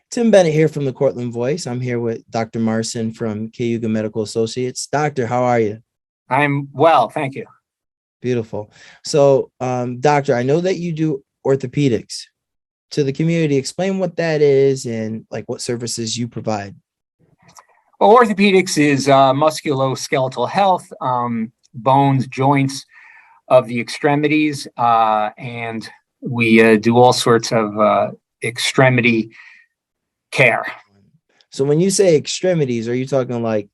Tim Bennett here from the Cortland Voice. I'm here with Dr. Marson from Cayuga Medical Associates. Doctor, how are you? I'm well, thank you. Beautiful. So, doctor, I know that you do orthopedics. To the community, explain what that is and like what services you provide. Well, orthopedics is musculoskeletal health, bones, joints of the extremities, and we do all sorts of extremity care. So when you say extremities, are you talking like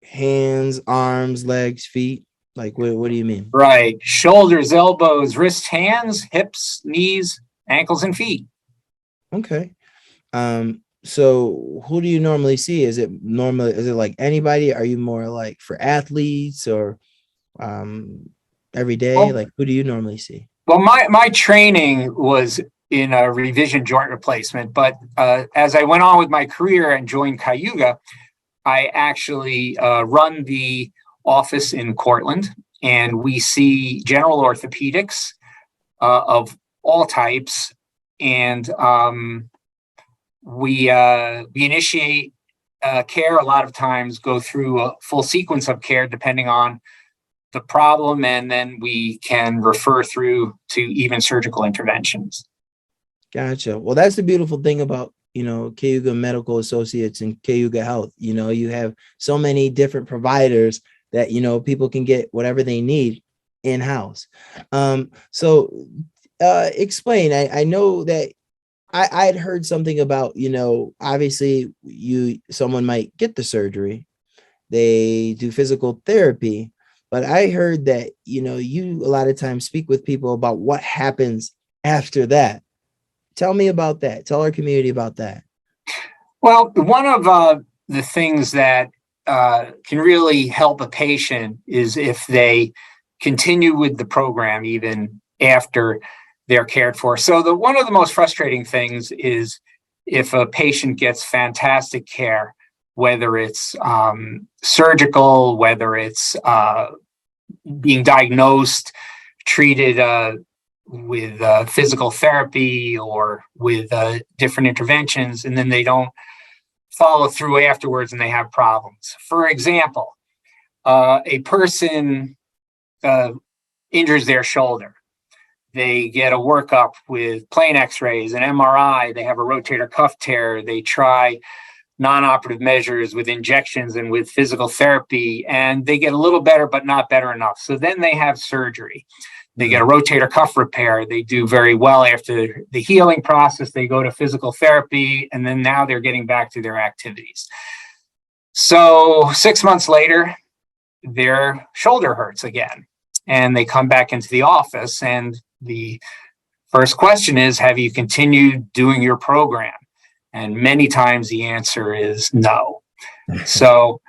hands, arms, legs, feet? Like what do you mean? Right. Shoulders, elbows, wrists, hands, hips, knees, ankles, and feet. Okay. So who do you normally see? Is it like anybody? Are you more like for athletes or every day? Well, Like who do you normally see? my training was in a revision joint replacement, but as I went on with my career and joined Cayuga, I actually run the office in Cortland, and we see general orthopedics of all types, and we initiate care. A lot of times go through a full sequence of care depending on the problem, and then we can refer through to even surgical interventions. Gotcha. Well, that's the beautiful thing about, Cayuga Medical Associates and Cayuga Health. You have so many different providers that, people can get whatever they need in-house. So explain, I know that I had heard something about, obviously someone might get the surgery, they do physical therapy, but I heard that, you a lot of times speak with people about what happens after that. Tell me about that. Tell our community about that. Well, one of the things that can really help a patient is if they continue with the program even after they're cared for. So one of the most frustrating things is if a patient gets fantastic care, whether it's surgical, whether it's being diagnosed, treated with physical therapy or with different interventions, and then they don't follow through afterwards and they have problems. For example, a person injures their shoulder. They get a workup with plain x-rays, an MRI, they have a rotator cuff tear, they try non-operative measures with injections and with physical therapy, and they get a little better, but not better enough. So then they have surgery. They get a rotator cuff repair. They do very well after the healing process. They go to physical therapy, and then now they're getting back to their activities. So 6 months later, their shoulder hurts again, and they come back into the office, and the first question is, have you continued doing your program? And many times the answer is no. So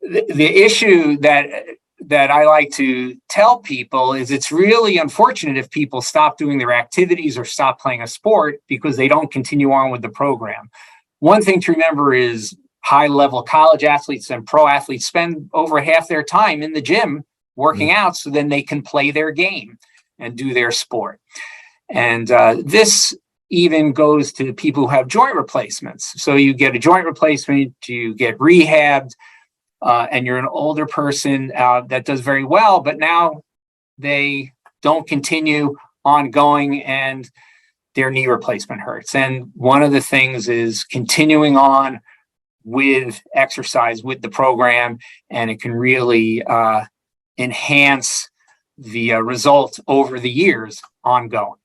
the issue that I like to tell people is it's really unfortunate if people stop doing their activities or stop playing a sport because they don't continue on with the program. One thing to remember is high-level college athletes and pro athletes spend over half their time in the gym working out so then they can play their game and do their sport. And this even goes to people who have joint replacements. So you get a joint replacement, you get rehabbed, and you're an older person that does very well, but now they don't continue ongoing and their knee replacement hurts. And one of the things is continuing on with exercise, with the program, and it can really enhance the result over the years ongoing.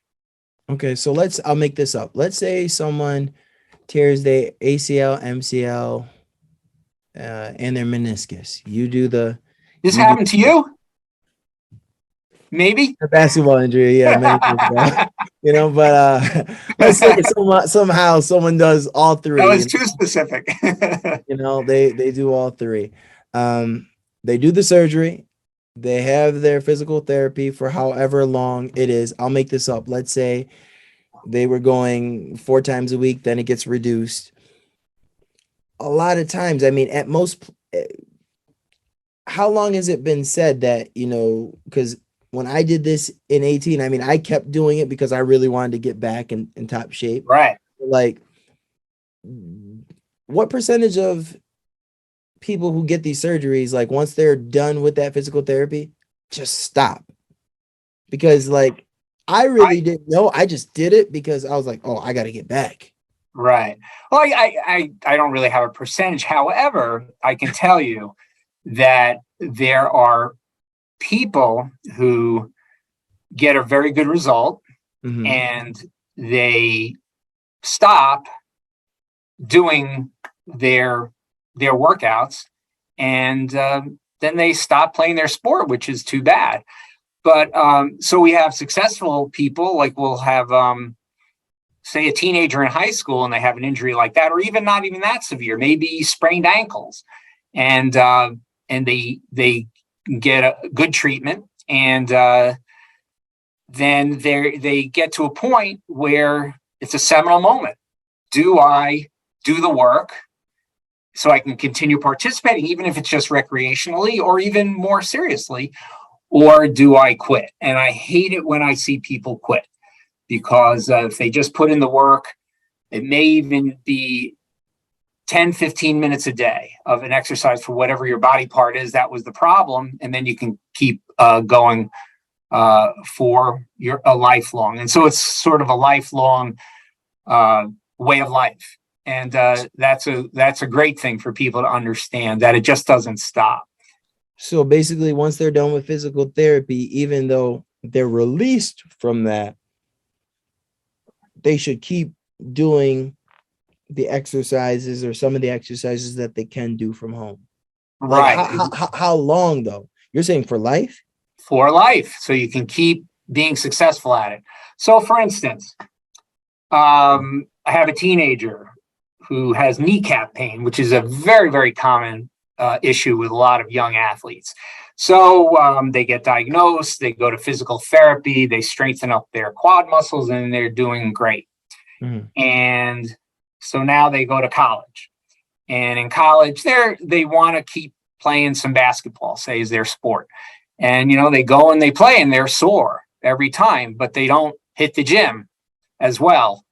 Okay, so I'll make this up. Let's say someone tears their ACL, MCL, and their meniscus. This happened to you? Maybe a basketball injury, yeah, many years ago. But let's say somehow someone does all three. That was too specific. They do all three. They do the surgery. They have their physical therapy for however long it is. I'll make this up. Let's say they were going 4 times a week, then it gets reduced. A lot of times, at most, how long has it been said that, because when I did this in 18, I kept doing it because I really wanted to get back in top shape. Right. Like, what percentage of people who get these surgeries, like once they're done with that physical therapy, just stop? Because like I really didn't know. I just did it because I was like, oh, I got to get back. Right. Well, I don't really have a percentage. However, I can tell you that there are people who get a very good result Mm-hmm. and they stop doing their workouts, and then they stop playing their sport, which is too bad. But so we have successful people, like we'll have say a teenager in high school and they have an injury like that, or even not even that severe, maybe sprained ankles, and they get a good treatment, and then they get to a point where it's a seminal moment. Do I do the work so I can continue participating, even if it's just recreationally or even more seriously, or do I quit? And I hate it when I see people quit, because if they just put in the work, it may even be 10, 15 minutes a day of an exercise for whatever your body part is that was the problem. And then you can keep going for a lifelong. And so it's sort of a lifelong way of life. And that's a great thing for people to understand, that it just doesn't stop. So basically, once they're done with physical therapy, even though they're released from that, they should keep doing the exercises or some of the exercises that they can do from home. Like Right. how long though? You're saying for life? For life. So you can keep being successful at it. So for instance, I have a teenager who has kneecap pain, which is a very, very common issue with a lot of young athletes. So they get diagnosed, they go to physical therapy, they strengthen up their quad muscles, and they're doing great. Mm-hmm. And so now they go to college. And in college, they want to keep playing some basketball, say is their sport. And, they go and they play and they're sore every time, but they don't hit the gym as well.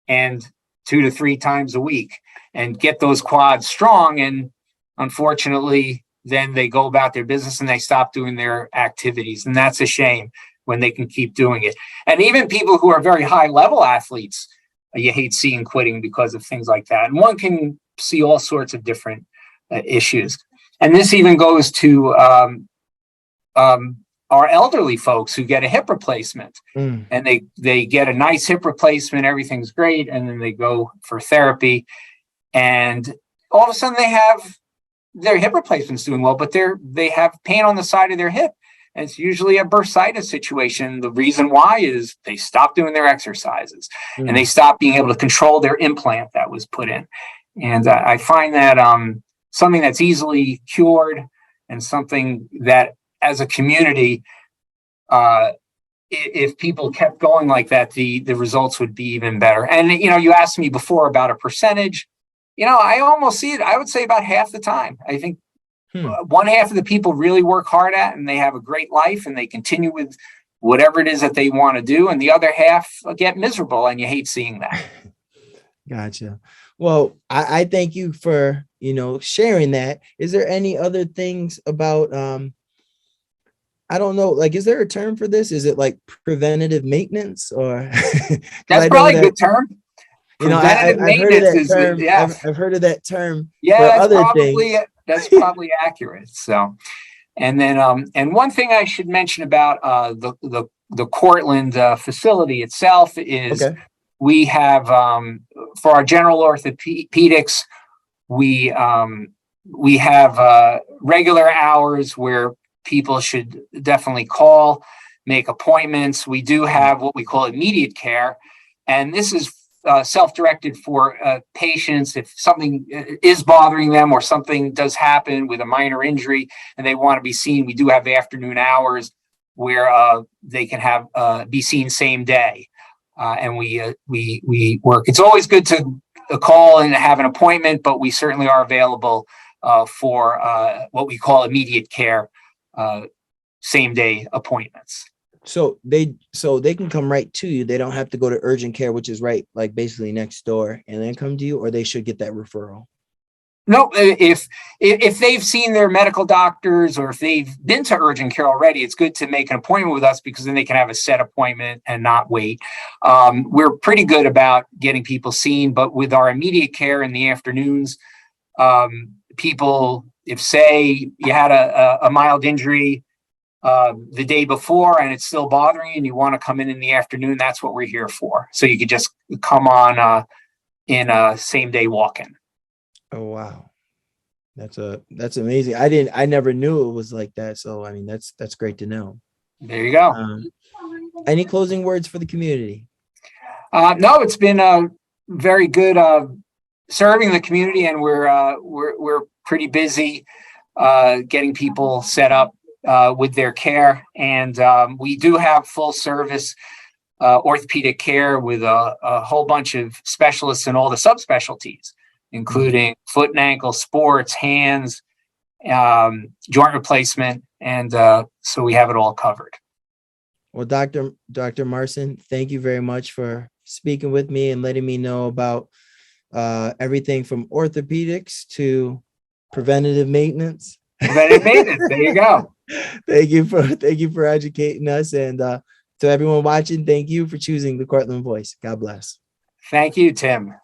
And 2 to 3 times a week and get those quads strong. And unfortunately, then they go about their business and they stop doing their activities. And that's a shame when they can keep doing it. And even people who are very high level athletes, you hate seeing quitting because of things like that. And one can see all sorts of different issues. And this even goes to our elderly folks who get a hip replacement. And they get a nice hip replacement, everything's great, and then they go for therapy, and all of a sudden they have their hip replacements doing well, but they have pain on the side of their hip, and it's usually a bursitis situation. The reason why is they stop doing their exercises and they stop being able to control their implant that was put in. And I find that something that's easily cured, and something that as a community, if people kept going like that, the results would be even better. And, you asked me before about a percentage. I almost see it. I would say about half the time. I think one half of the people really work hard at, and they have a great life, and they continue with whatever it is that they want to do. And the other half get miserable, and you hate seeing that. Gotcha. Well, I thank you for, sharing that. Is there any other things about, I don't know, like, is there a term for this? Is it like preventative maintenance, or? That's probably a good term. I've heard of that term. Yeah. I've heard of that term. Yeah, for other things. That's probably accurate. So, and then, and one thing I should mention about the Cortland facility itself is we have for our general orthopedics, we have regular hours where people should definitely call, make appointments. We do have what we call immediate care, and this is self-directed for patients. If something is bothering them or something does happen with a minor injury and they want to be seen, we do have afternoon hours where they can have be seen same day, and we work. It's always good to call and have an appointment, but we certainly are available for what we call immediate care, same day appointments. So they can come right to you. They don't have to go to urgent care, which is right, like basically next door, and then come to you, or they should get that referral. No, if they've seen their medical doctors or if they've been to urgent care already, it's good to make an appointment with us because then they can have a set appointment and not wait. We're pretty good about getting people seen, but with our immediate care in the afternoons, people, if say you had a mild injury the day before and it's still bothering you and you want to come in the afternoon, that's what we're here for. So you could just come on in a same day walk-in. Oh wow. That's amazing. I never knew it was like that. So I mean that's great to know. There you go. Any closing words for the community? No, it's been very good serving the community, and we're pretty busy getting people set up with their care, and we do have full service orthopedic care with a whole bunch of specialists in all the subspecialties, including foot and ankle, sports, hands, joint replacement, and so we have it all covered. Well, Dr. Marson, thank you very much for speaking with me and letting me know about everything from orthopedics to preventative maintenance. Preventative maintenance. There you go. Thank you for educating us, and to everyone watching, thank you for choosing the Cortland Voice. God bless. Thank you, Tim.